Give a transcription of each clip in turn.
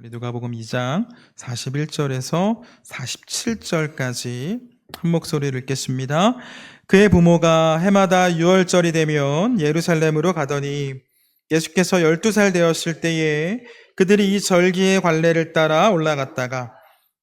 우리 누가복음 2장 41절에서 47절까지 한 목소리를 읽겠습니다. 그의 부모가 해마다 유월절이 되면 예루살렘으로 가더니 예수께서 12살 되었을 때에 그들이 이 절기의 관례를 따라 올라갔다가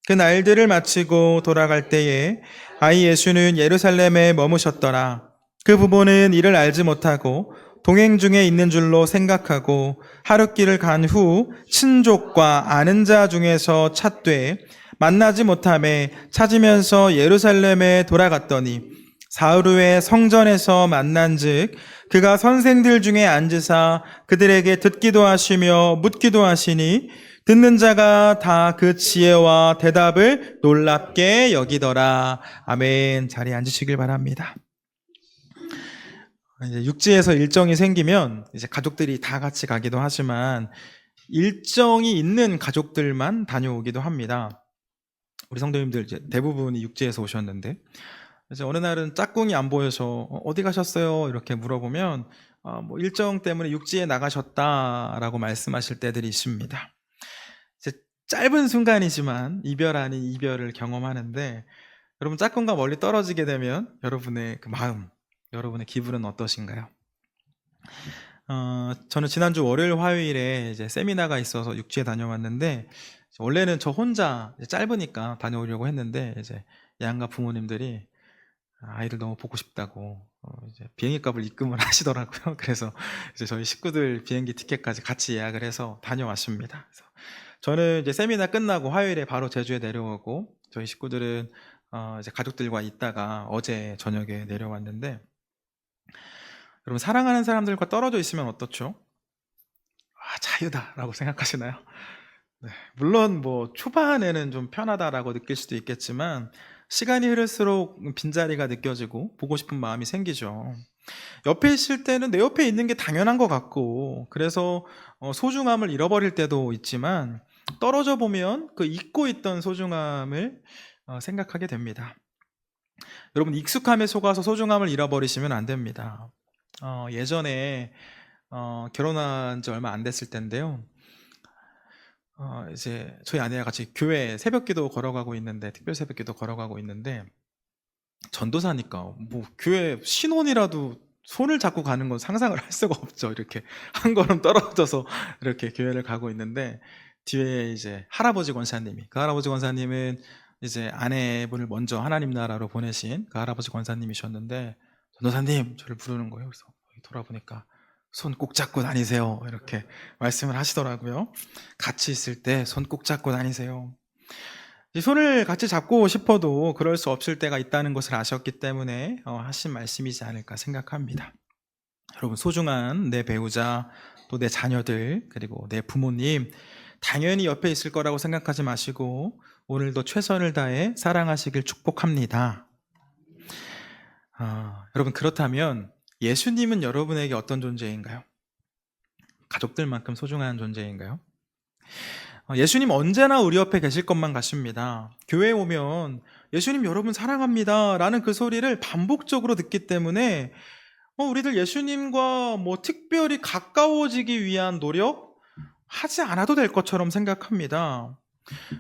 그 날들을 마치고 돌아갈 때에 아이 예수는 예루살렘에 머무셨더라. 그 부모는 이를 알지 못하고 동행 중에 있는 줄로 생각하고 하룻길을 간 후 친족과 아는 자 중에서 찾되 만나지 못하매 찾으면서 예루살렘에 돌아갔더니 사흘 후에 성전에서 만난즉 그가 선생들 중에 앉으사 그들에게 듣기도 하시며 묻기도 하시니 듣는 자가 다 그 지혜와 대답을 놀랍게 여기더라. 아멘. 자리에 앉으시길 바랍니다. 이제 육지에서 일정이 생기면 이제 가족들이 다 같이 가기도 하지만 일정이 있는 가족들만 다녀오기도 합니다. 우리 성도님들 이제 대부분이 육지에서 오셨는데 이제 어느 날은 짝꿍이 안 보여서 어디 가셨어요? 이렇게 물어보면 뭐 일정 때문에 육지에 나가셨다라고 말씀하실 때들이 있습니다. 이제 짧은 순간이지만 이별 아닌 이별을 경험하는데 여러분 짝꿍과 멀리 떨어지게 되면 여러분의 그 마음, 여러분의 기분은 어떠신가요? 저는 지난주 월요일, 화요일에 이제 세미나가 있어서 육지에 다녀왔는데 원래는 저 혼자 짧으니까 다녀오려고 했는데 이제 양가 부모님들이 아이를 너무 보고 싶다고 이제 비행기 값을 입금을 하시더라고요. 그래서 이제 저희 식구들 비행기 티켓까지 같이 예약을 해서 다녀왔습니다. 그래서 저는 이제 세미나 끝나고 화요일에 바로 제주에 내려오고 저희 식구들은 이제 가족들과 있다가 어제 저녁에 내려왔는데 여러분 사랑하는 사람들과 떨어져 있으면 어떻죠? 자유다라고 생각하시나요? 네, 물론 뭐 초반에는 좀 편하다라고 느낄 수도 있겠지만 시간이 흐를수록 빈자리가 느껴지고 보고 싶은 마음이 생기죠. 옆에 있을 때는 내 옆에 있는 게 당연한 것 같고 그래서 소중함을 잃어버릴 때도 있지만 떨어져 보면 그 잊고 있던 소중함을 생각하게 됩니다. 여러분 익숙함에 속아서 소중함을 잃어버리시면 안 됩니다. 예전에 결혼한 지 얼마 안 됐을 때인데요. 이제 저희 아내와 같이 교회 새벽기도 걸어가고 있는데 특별 새벽기도 걸어가고 있는데 전도사니까 뭐 교회 신혼이라도 손을 잡고 가는 건 상상을 할 수가 없죠. 이렇게 한 걸음 떨어져서 이렇게 교회를 가고 있는데 뒤에 이제 할아버지 권사님이 그 할아버지 권사님은 이제 아내분을 먼저 하나님 나라로 보내신 그 할아버지 권사님이셨는데 전도사님 저를 부르는 거예요. 그래서 돌아보니까 손 꼭 잡고 다니세요. 이렇게 말씀을 하시더라고요. 같이 있을 때 손 꼭 잡고 다니세요. 이 손을 같이 잡고 싶어도 그럴 수 없을 때가 있다는 것을 아셨기 때문에 하신 말씀이지 않을까 생각합니다. 여러분 소중한 내 배우자 또 내 자녀들 그리고 내 부모님 당연히 옆에 있을 거라고 생각하지 마시고 오늘도 최선을 다해 사랑하시길 축복합니다. 여러분 그렇다면 예수님은 여러분에게 어떤 존재인가요? 가족들만큼 소중한 존재인가요? 예수님 언제나 우리 옆에 계실 것만 같습니다. 교회에 오면 예수님 여러분 사랑합니다 라는 그 소리를 반복적으로 듣기 때문에 우리들 예수님과 뭐 특별히 가까워지기 위한 노력 하지 않아도 될 것처럼 생각합니다.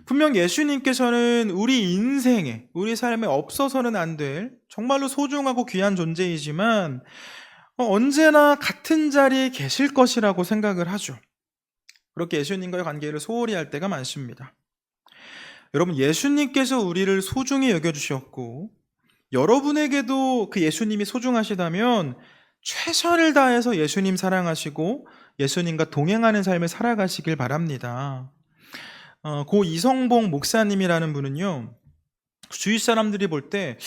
분명 예수님께서는 우리 인생에, 우리 삶에 없어서는 안 될 정말로 소중하고 귀한 존재이지만 언제나 같은 자리에 계실 것이라고 생각을 하죠. 그렇게 예수님과의 관계를 소홀히 할 때가 많습니다. 여러분 예수님께서 우리를 소중히 여겨주셨고 여러분에게도 그 예수님이 소중하시다면 최선을 다해서 예수님 사랑하시고 예수님과 동행하는 삶을 살아가시길 바랍니다. 고 이성봉 목사님이라는 분은요 주위 사람들이 볼 때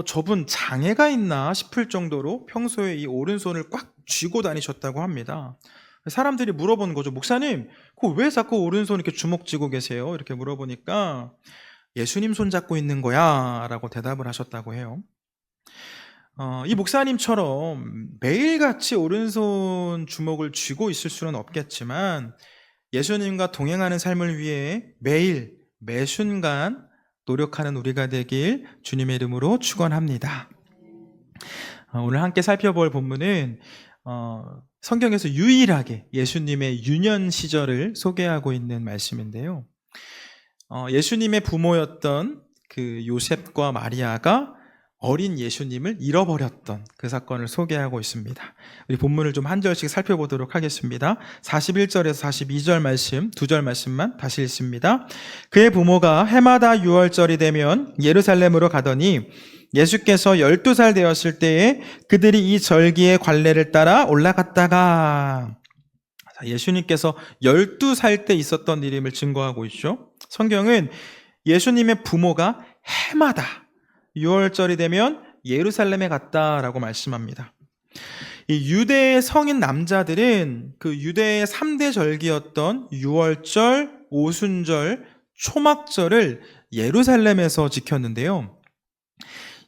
저분 장애가 있나 싶을 정도로 평소에 이 오른손을 꽉 쥐고 다니셨다고 합니다. 사람들이 물어보는 거죠. 목사님, 왜 자꾸 오른손 이렇게 주먹 쥐고 계세요? 이렇게 물어보니까 예수님 손 잡고 있는 거야 라고 대답을 하셨다고 해요. 이 목사님처럼 매일같이 오른손 주먹을 쥐고 있을 수는 없겠지만 예수님과 동행하는 삶을 위해 매일 매순간 노력하는 우리가 되길 주님의 이름으로 축원합니다. 오늘 함께 살펴볼 본문은 성경에서 유일하게 예수님의 유년 시절을 소개하고 있는 말씀인데요. 예수님의 부모였던 그 요셉과 마리아가 어린 예수님을 잃어버렸던 그 사건을 소개하고 있습니다. 우리 본문을 좀 한 절씩 살펴보도록 하겠습니다. 41절에서 42절 말씀, 두 절 말씀만 다시 읽습니다. 그의 부모가 해마다 유월절이 되면 예루살렘으로 가더니 예수께서 12살 되었을 때에 그들이 이 절기의 관례를 따라 올라갔다가, 예수님께서 12살 때 있었던 일임을 증거하고 있죠. 성경은 예수님의 부모가 해마다 6월절이 되면 예루살렘에 갔다라고 말씀합니다. 이 유대의 성인 남자들은 그 유대의 3대 절기였던 6월절, 오순절, 초막절을 예루살렘에서 지켰는데요.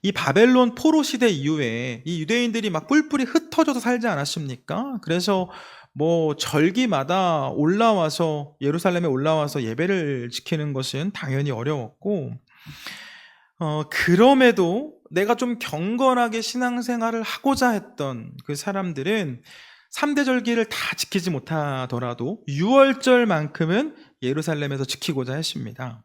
이 바벨론 포로 시대 이후에 이 유대인들이 막 뿔뿔이 흩어져서 살지 않았습니까? 그래서 뭐 절기마다 예루살렘에 올라와서 예배를 지키는 것은 당연히 어려웠고, 그럼에도 내가 좀 경건하게 신앙생활을 하고자 했던 그 사람들은 3대 절기를 다 지키지 못하더라도 6월절만큼은 예루살렘에서 지키고자 했습니다.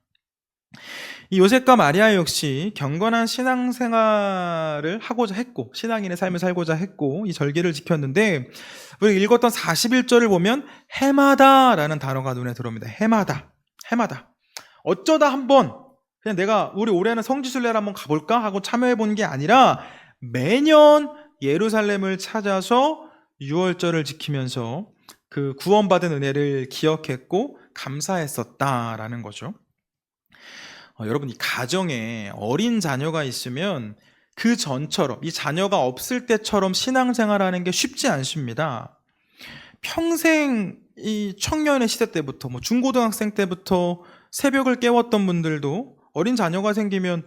이 요셉과 마리아 역시 경건한 신앙생활을 하고자 했고, 신앙인의 삶을 살고자 했고, 이 절기를 지켰는데, 우리 읽었던 41절을 보면 해마다라는 단어가 눈에 들어옵니다. 해마다. 어쩌다 한번 그냥 우리 올해는 성지순례를 한번 가볼까 하고 참여해 본 게 아니라 매년 예루살렘을 찾아서 6월절을 지키면서 그 구원받은 은혜를 기억했고 감사했었다라는 거죠. 여러분, 이 가정에 어린 자녀가 있으면 그 전처럼, 이 자녀가 없을 때처럼 신앙생활하는 게 쉽지 않습니다. 평생 이 청년의 시대 때부터, 중고등학생 때부터 새벽을 깨웠던 분들도 어린 자녀가 생기면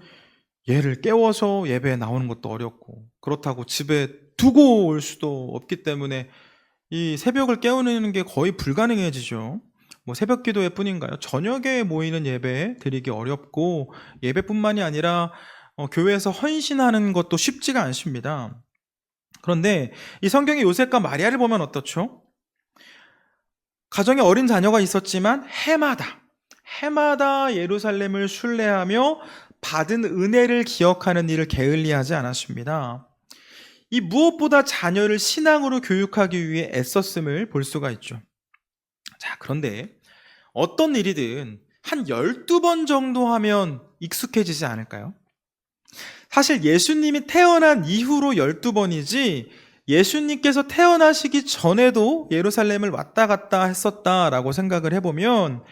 얘를 깨워서 예배에 나오는 것도 어렵고, 그렇다고 집에 두고 올 수도 없기 때문에 이 새벽을 깨우는 게 거의 불가능해지죠. 새벽 기도회 뿐인가요? 저녁에 모이는 예배 드리기 어렵고, 예배뿐만이 아니라 교회에서 헌신하는 것도 쉽지가 않습니다. 그런데 이 성경의 요셉과 마리아를 보면 어떻죠? 가정에 어린 자녀가 있었지만 해마다 예루살렘을 순례하며 받은 은혜를 기억하는 일을 게을리하지 않았습니다. 이 무엇보다 자녀를 신앙으로 교육하기 위해 애썼음을 볼 수가 있죠. 자, 그런데 어떤 일이든 한 12번 정도 하면 익숙해지지 않을까요? 사실 예수님이 태어난 이후로 12번이지 예수님께서 태어나시기 전에도 예루살렘을 왔다 갔다 했었다라고 생각을 해보면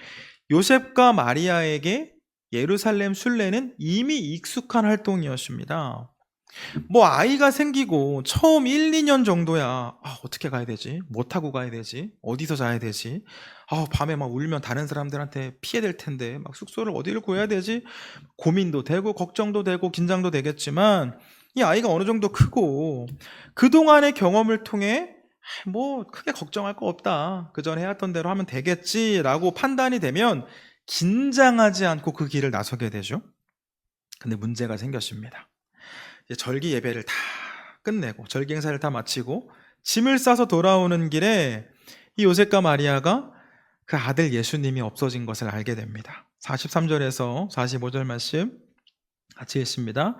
요셉과 마리아에게 예루살렘 순례는 이미 익숙한 활동이었습니다. 아이가 생기고 처음 1, 2년 정도야 어떻게 가야 되지? 뭐 타고 가야 되지? 어디서 자야 되지? 밤에 막 울면 다른 사람들한테 피해될 텐데 숙소를 어디를 구해야 되지? 고민도 되고 걱정도 되고 긴장도 되겠지만 이 아이가 어느 정도 크고 그동안의 경험을 통해 크게 걱정할 거 없다, 그전 해왔던 대로 하면 되겠지라고 판단이 되면 긴장하지 않고 그 길을 나서게 되죠. 근데 문제가 생겼습니다. 이제 절기 예배를 다 끝내고 절기 행사를 다 마치고 짐을 싸서 돌아오는 길에 이 요셉과 마리아가 그 아들 예수님이 없어진 것을 알게 됩니다. 43절에서 45절 말씀 같이 읽습니다.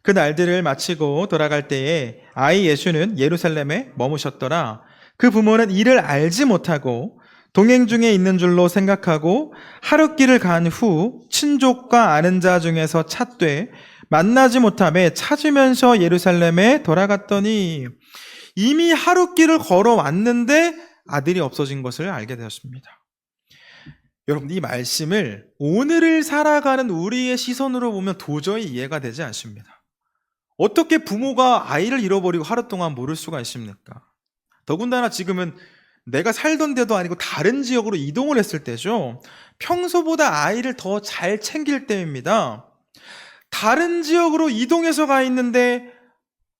그 날들을 마치고 돌아갈 때에 아이 예수는 예루살렘에 머무셨더라. 그 부모는 이를 알지 못하고 동행 중에 있는 줄로 생각하고 하룻길을 간 후 친족과 아는 자 중에서 찾되 만나지 못하며 찾으면서 예루살렘에 돌아갔더니 이미 하룻길을 걸어왔는데 아들이 없어진 것을 알게 되었습니다. 여러분, 이 말씀을 오늘을 살아가는 우리의 시선으로 보면 도저히 이해가 되지 않습니다. 어떻게 부모가 아이를 잃어버리고 하루 동안 모를 수가 있습니까? 더군다나 지금은 내가 살던 데도 아니고 다른 지역으로 이동을 했을 때죠. 평소보다 아이를 더 잘 챙길 때입니다. 다른 지역으로 이동해서 가 있는데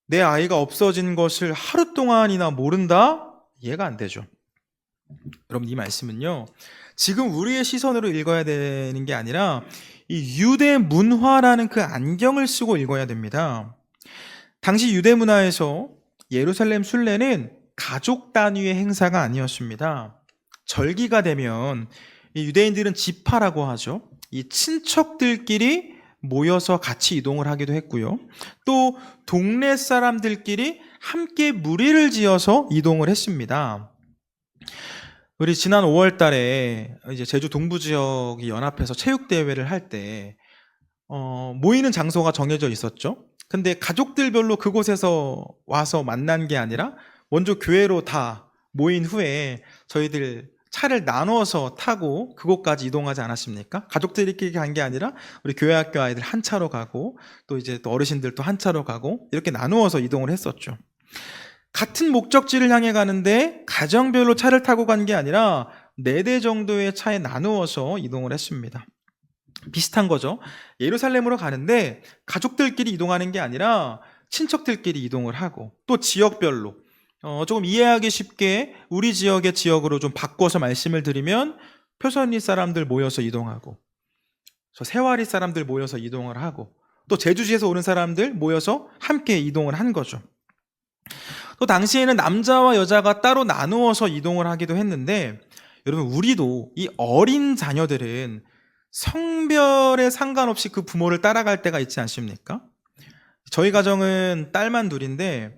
내 아이가 없어진 것을 하루 동안이나 모른다? 이해가 안 되죠. 여러분, 이 말씀은요, 지금 우리의 시선으로 읽어야 되는 게 아니라 이 유대 문화라는 그 안경을 쓰고 읽어야 됩니다. 당시 유대 문화에서 예루살렘 순례는 가족 단위의 행사가 아니었습니다. 절기가 되면 이 유대인들은 지파라고 하죠. 이 친척들끼리 모여서 같이 이동을 하기도 했고요. 또 동네 사람들끼리 함께 무리를 지어서 이동을 했습니다. 우리 지난 5월 달에 이제 제주 동부 지역이 연합해서 체육 대회를 할 때 모이는 장소가 정해져 있었죠. 근데 가족들별로 그곳에서 와서 만난 게 아니라 먼저 교회로 다 모인 후에 저희들 차를 나눠서 타고 그곳까지 이동하지 않았습니까? 가족들끼리 간 게 아니라 우리 교회 학교 아이들 한 차로 가고 또 이제 또 어르신들도 한 차로 가고 이렇게 나누어서 이동을 했었죠. 같은 목적지를 향해 가는데 가정별로 차를 타고 간 게 아니라 4대 정도의 차에 나누어서 이동을 했습니다. 비슷한 거죠. 예루살렘으로 가는데 가족들끼리 이동하는 게 아니라 친척들끼리 이동을 하고 또 지역별로 조금 이해하기 쉽게 우리 지역의 지역으로 좀 바꿔서 말씀을 드리면 표선리 사람들 모여서 이동하고 저 세와리 사람들 모여서 이동을 하고 또 제주시에서 오는 사람들 모여서 함께 이동을 한 거죠. 또 당시에는 남자와 여자가 따로 나누어서 이동을 하기도 했는데 여러분 우리도 이 어린 자녀들은 성별에 상관없이 그 부모를 따라갈 때가 있지 않습니까? 저희 가정은 딸만 둘인데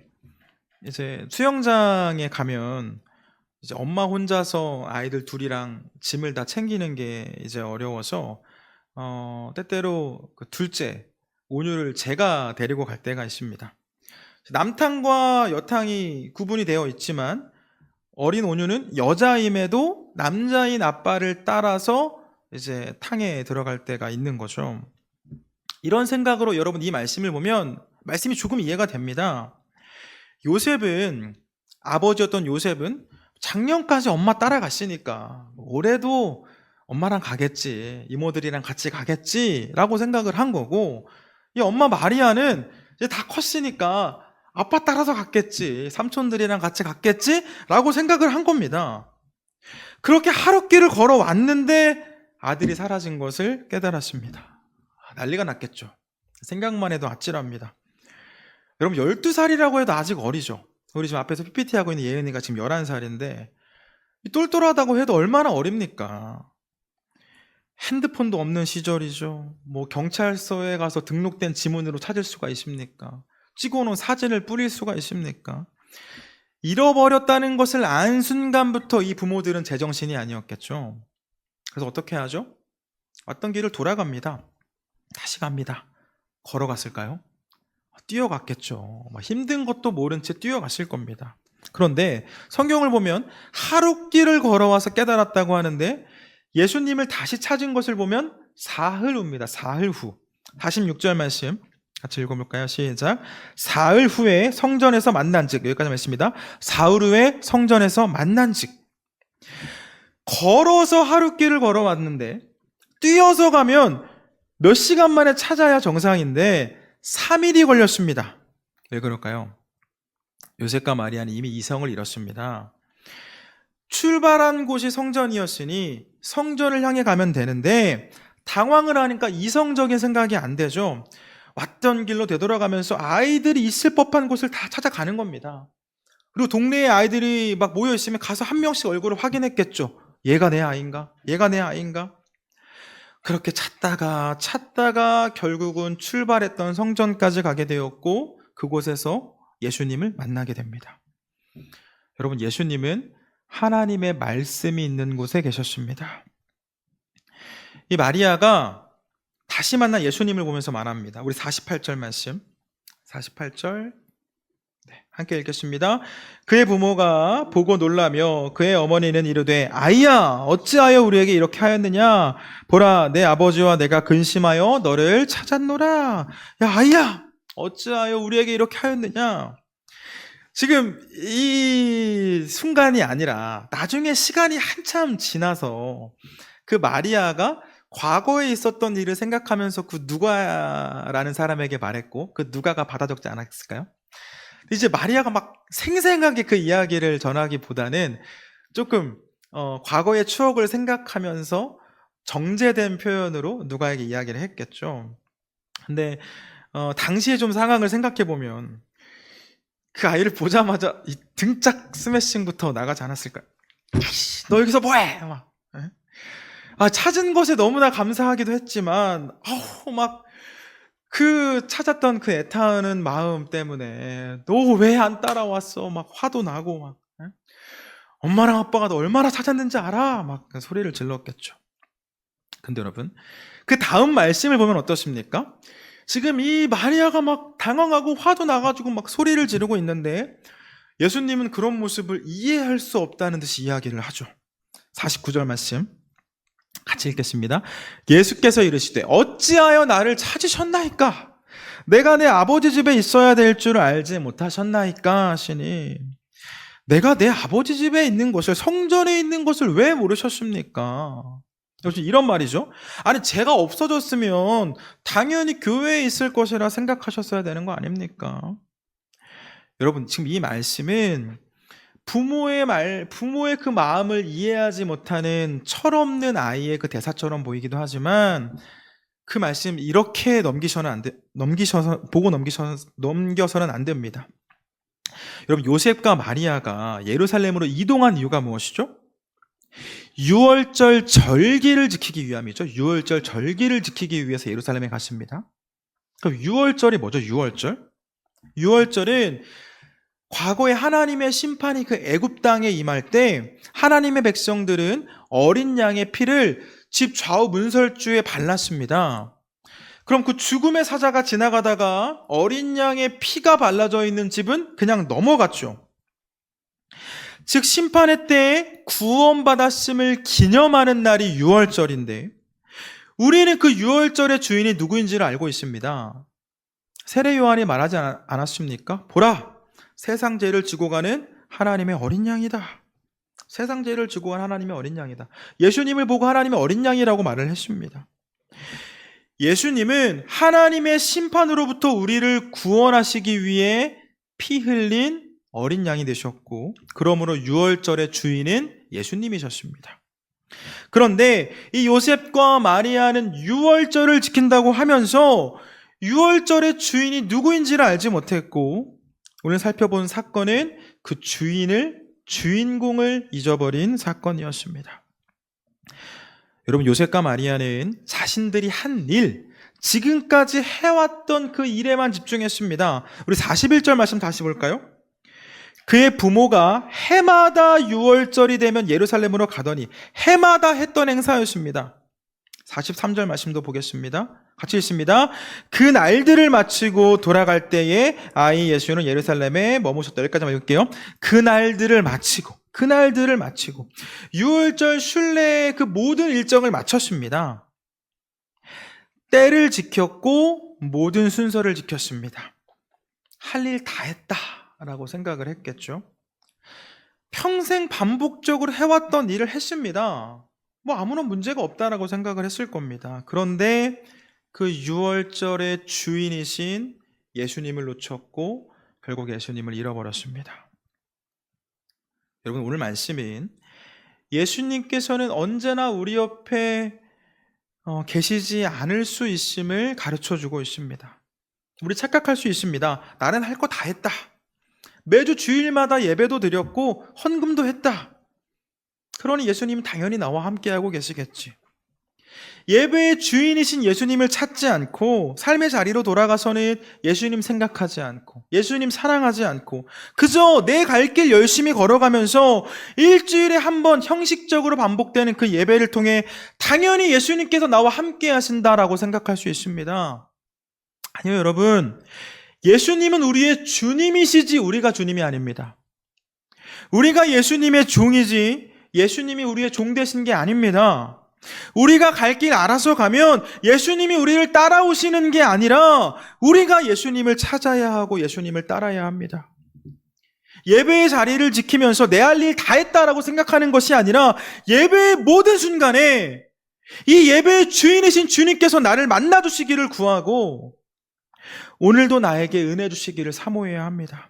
이제 수영장에 가면 이제 엄마 혼자서 아이들 둘이랑 짐을 다 챙기는 게 이제 어려워서 때때로 그 둘째 온유를 제가 데리고 갈 때가 있습니다. 남탕과 여탕이 구분이 되어 있지만 어린 온유는 여자임에도 남자인 아빠를 따라서 이제 탕에 들어갈 때가 있는 거죠. 이런 생각으로 여러분 이 말씀을 보면 말씀이 조금 이해가 됩니다. 요셉은 아버지였던 요셉은 작년까지 엄마 따라갔으니까 올해도 엄마랑 가겠지, 이모들이랑 같이 가겠지라고 생각을 한 거고 이 엄마 마리아는 이제 다 컸으니까 아빠 따라서 갔겠지, 삼촌들이랑 같이 갔겠지라고 생각을 한 겁니다. 그렇게 하룻길을 걸어왔는데 아들이 사라진 것을 깨달았습니다. 난리가 났겠죠. 생각만 해도 아찔합니다. 여러분 12살이라고 해도 아직 어리죠. 우리 지금 앞에서 PPT하고 있는 예은이가 지금 11살인데 똘똘하다고 해도 얼마나 어립니까? 핸드폰도 없는 시절이죠. 뭐 경찰서에 가서 등록된 지문으로 찾을 수가 있습니까? 찍어놓은 사진을 뿌릴 수가 있습니까? 잃어버렸다는 것을 안 순간부터 이 부모들은 제정신이 아니었겠죠. 그래서 어떻게 하죠? 왔던 길을 돌아갑니다. 다시 갑니다. 걸어갔을까요? 뛰어갔겠죠. 힘든 것도 모른 채 뛰어갔을 겁니다. 그런데 성경을 보면 하룻길을 걸어와서 깨달았다고 하는데 예수님을 다시 찾은 것을 보면 사흘 후입니다. 사흘 후. 46절 말씀 같이 읽어볼까요? 시작. 사흘 후에 성전에서 만난즉, 여기까지 말씀입니다. 사흘 후에 성전에서 만난즉. 걸어서 하룻길을 걸어왔는데 뛰어서 가면 몇 시간 만에 찾아야 정상인데 3일이 걸렸습니다. 왜 그럴까요? 요셉과 마리아는 이미 이성을 잃었습니다. 출발한 곳이 성전이었으니 성전을 향해 가면 되는데 당황을 하니까 이성적인 생각이 안 되죠. 왔던 길로 되돌아가면서 아이들이 있을 법한 곳을 다 찾아가는 겁니다. 그리고 동네에 아이들이 막 모여 있으면 가서 한 명씩 얼굴을 확인했겠죠. 얘가 내 아이인가? 얘가 내 아이인가? 그렇게 찾다가 결국은 출발했던 성전까지 가게 되었고 그곳에서 예수님을 만나게 됩니다. 여러분 예수님은 하나님의 말씀이 있는 곳에 계셨습니다. 이 마리아가 다시 만난 예수님을 보면서 말합니다. 우리 48절 말씀 48절 함께 읽겠습니다. 그의 부모가 보고 놀라며 그의 어머니는 이르되 아이야 어찌하여 우리에게 이렇게 하였느냐 보라 내 아버지와 내가 근심하여 너를 찾았노라. 야 아이야 어찌하여 우리에게 이렇게 하였느냐. 지금 이 순간이 아니라 나중에 시간이 한참 지나서 그 마리아가 과거에 있었던 일을 생각하면서 그 누가라는 사람에게 말했고 그 누가가 받아 적지 않았을까요? 이제 마리아가 막 생생하게 그 이야기를 전하기보다는 조금 과거의 추억을 생각하면서 정제된 표현으로 누가에게 이야기를 했겠죠. 근데 당시에 좀 상황을 생각해 보면 그 아이를 보자마자 이 등짝 스매싱부터 나가지 않았을까요? 너 여기서 뭐해? 막. 찾은 것에 너무나 감사하기도 했지만, 막, 찾았던 그 애타는 마음 때문에, 너 왜 안 따라왔어? 막 화도 나고, 막. 엄마랑 아빠가 너 얼마나 찾았는지 알아? 막 소리를 질렀겠죠. 근데 여러분, 그 다음 말씀을 보면 어떠십니까? 지금 이 마리아가 막 당황하고 화도 나가지고 막 소리를 지르고 있는데, 예수님은 그런 모습을 이해할 수 없다는 듯이 이야기를 하죠. 49절 말씀 같이 읽겠습니다. 예수께서 이르시되 어찌하여 나를 찾으셨나이까? 내가 내 아버지 집에 있어야 될 줄 알지 못하셨나이까? 하시니, 내가 내 아버지 집에 있는 것을, 성전에 있는 것을 왜 모르셨습니까? 이런 말이죠. 아니, 제가 없어졌으면 당연히 교회에 있을 것이라 생각하셨어야 되는 거 아닙니까? 여러분, 지금 이 말씀은 부모의 그 마음을 이해하지 못하는 철없는 아이의 그 대사처럼 보이기도 하지만, 그 말씀 이렇게 넘겨서는 안 됩니다. 여러분, 요셉과 마리아가 예루살렘으로 이동한 이유가 무엇이죠? 유월절 절기를 지키기 위함이죠. 유월절 절기를 지키기 위해서 예루살렘에 갔습니다. 그럼 유월절이 뭐죠? 유월절은 과거에 하나님의 심판이 그 애굽 땅에 임할 때 하나님의 백성들은 어린 양의 피를 집 좌우 문설주에 발랐습니다. 그럼 그 죽음의 사자가 지나가다가 어린 양의 피가 발라져 있는 집은 그냥 넘어갔죠. 즉 심판의 때에 구원받았음을 기념하는 날이 유월절인데, 우리는 그 유월절의 주인이 누구인지를 알고 있습니다. 세례 요한이 말하지 않았습니까? 보라, 세상 죄를 지고 가는 하나님의 어린 양이다. 세상 죄를 지고 간 하나님의 어린 양이다. 예수님을 보고 하나님의 어린 양이라고 말을 했습니다. 예수님은 하나님의 심판으로부터 우리를 구원하시기 위해 피 흘린 어린 양이 되셨고, 그러므로 유월절의 주인은 예수님이셨습니다. 그런데 이 요셉과 마리아는 유월절을 지킨다고 하면서 유월절의 주인이 누구인지를 알지 못했고, 오늘 살펴본 사건은 그 주인공을 잊어버린 사건이었습니다. 여러분, 요셉과 마리아는 자신들이 한 일, 지금까지 해왔던 그 일에만 집중했습니다. 우리 41절 말씀 다시 볼까요? 그의 부모가 해마다 유월절이 되면 예루살렘으로 가더니, 해마다 했던 행사였습니다. 43절 말씀도 보겠습니다. 같이 읽습니다. 그 날들을 마치고 돌아갈 때에 아이 예수는 예루살렘에 머무셨다. 여기까지만 읽을게요. 그 날들을 마치고 유월절 순례의 그 모든 일정을 마쳤습니다. 때를 지켰고 모든 순서를 지켰습니다. 할 일 다 했다라고 생각을 했겠죠. 평생 반복적으로 해왔던 일을 했습니다. 아무런 문제가 없다라고 생각을 했을 겁니다. 그런데 그 유월절의 주인이신 예수님을 놓쳤고 결국 예수님을 잃어버렸습니다. 여러분, 오늘 말씀은 예수님께서는 언제나 우리 옆에 계시지 않을 수 있음을 가르쳐주고 있습니다. 우리 착각할 수 있습니다. 나는 할 거 다 했다. 매주 주일마다 예배도 드렸고 헌금도 했다. 그러니 예수님은 당연히 나와 함께하고 계시겠지. 예배의 주인이신 예수님을 찾지 않고 삶의 자리로 돌아가서는 예수님 생각하지 않고 예수님 사랑하지 않고 그저 내 갈 길 열심히 걸어가면서 일주일에 한 번 형식적으로 반복되는 그 예배를 통해 당연히 예수님께서 나와 함께 하신다라고 생각할 수 있습니다. 아니요, 여러분. 예수님은 우리의 주님이시지 우리가 주님이 아닙니다. 우리가 예수님의 종이지 예수님이 우리의 종 되신 게 아닙니다. 우리가 갈 길 알아서 가면 예수님이 우리를 따라오시는 게 아니라 우리가 예수님을 찾아야 하고 예수님을 따라야 합니다. 예배의 자리를 지키면서 내 할 일 다 했다라고 생각하는 것이 아니라 예배의 모든 순간에 이 예배의 주인이신 주님께서 나를 만나주시기를 구하고 오늘도 나에게 은혜 주시기를 사모해야 합니다.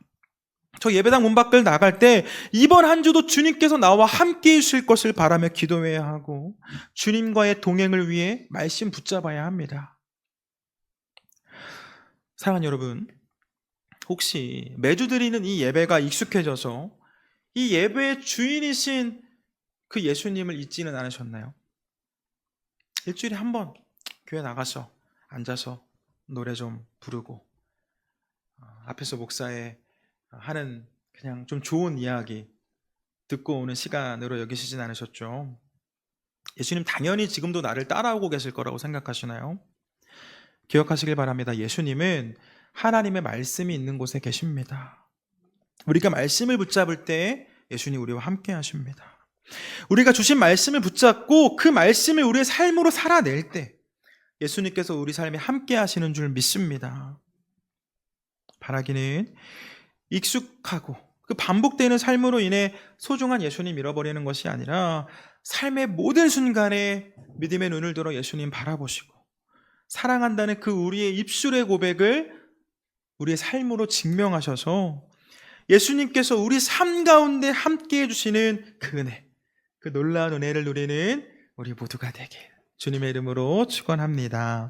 저 예배당 문 밖을 나갈 때 이번 한 주도 주님께서 나와 함께 있을 것을 바라며 기도해야 하고 주님과의 동행을 위해 말씀 붙잡아야 합니다. 사랑하는 여러분, 혹시 매주 드리는 이 예배가 익숙해져서 이 예배의 주인이신 그 예수님을 잊지는 않으셨나요? 일주일에 한 번 교회 나가서 앉아서 노래 좀 부르고 앞에서 목사의 하는 그냥 좀 좋은 이야기 듣고 오는 시간으로 여기시진 않으셨죠? 예수님 당연히 지금도 나를 따라오고 계실 거라고 생각하시나요? 기억하시길 바랍니다. 예수님은 하나님의 말씀이 있는 곳에 계십니다. 우리가 말씀을 붙잡을 때 예수님 우리와 함께 하십니다. 우리가 주신 말씀을 붙잡고 그 말씀을 우리의 삶으로 살아낼 때 예수님께서 우리 삶에 함께 하시는 줄 믿습니다. 바라기는 익숙하고 그 반복되는 삶으로 인해 소중한 예수님 잃어버리는 것이 아니라 삶의 모든 순간에 믿음의 눈을 들어 예수님 바라보시고 사랑한다는 그 우리의 입술의 고백을 우리의 삶으로 증명하셔서 예수님께서 우리 삶 가운데 함께 해주시는 그 은혜, 그 놀라운 은혜를 누리는 우리 모두가 되길 주님의 이름으로 축원합니다.